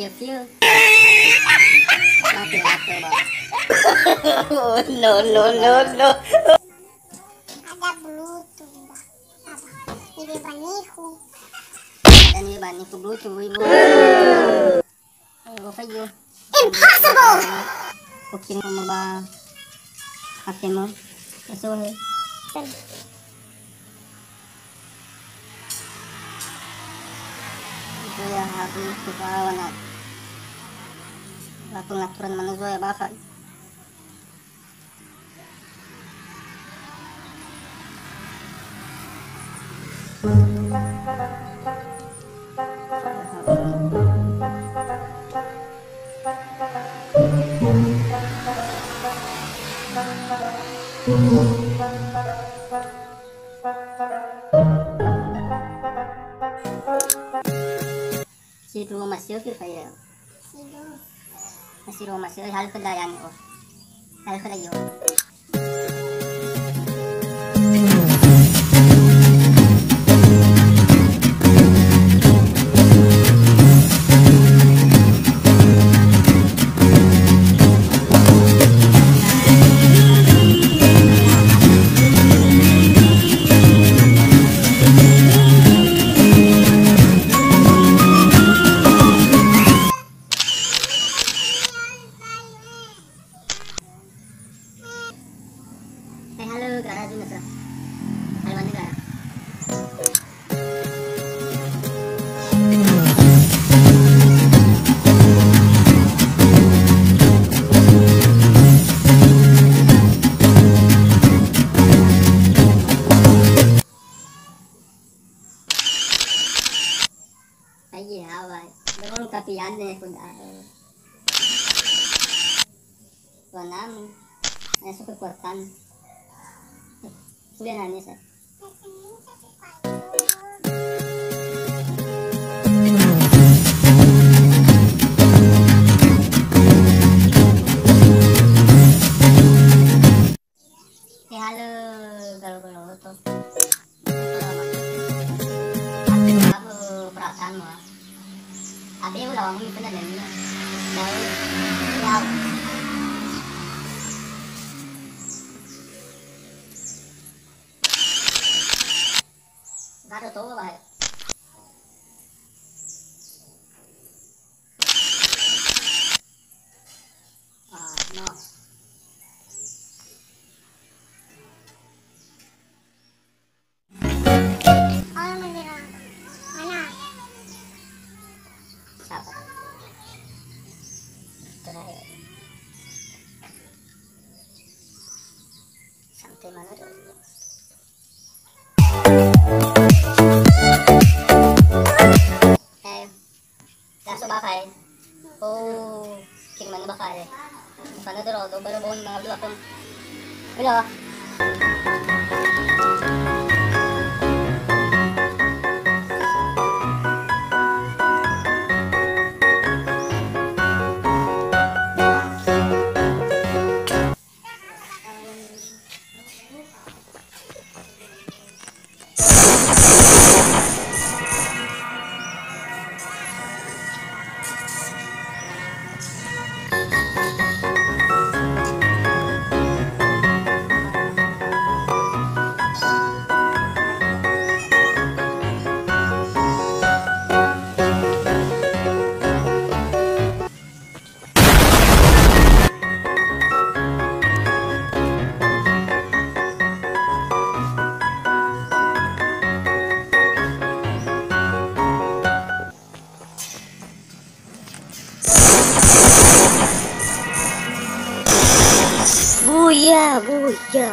feel mati bang. No. Ada Bluetooth ba? Apa? Ibibaniho. Ano ba ni Bluetooth mo? Okay yun. Impossible! Kukin mo ba? Ate mo? Kasuhin. Ito yung habi. Kukawa na. Atong naturan naman na Zoya bakal. Si Roma siya kaya. Si Roma siya hal ko dayan ko. Hal ko dayo. Halo, Clara juga sah. Halo, mana Clara? Ay, awal. Dorong kapian deh kuda. Wanam, eso kekuatan. Sudah nanya saya. Halo, kalau tuh. Aku perasaan mah. Tapi udah ngomong itu dan ini. Jauh. Gak ada tahu apa ya? No. Orang menyerang. Mana? Siapa? Terakhir. Sampai mana tuh? Bakay. Oh, king mana bakay. Sana dero do baru bawon mga dua akong. Hello. Buya.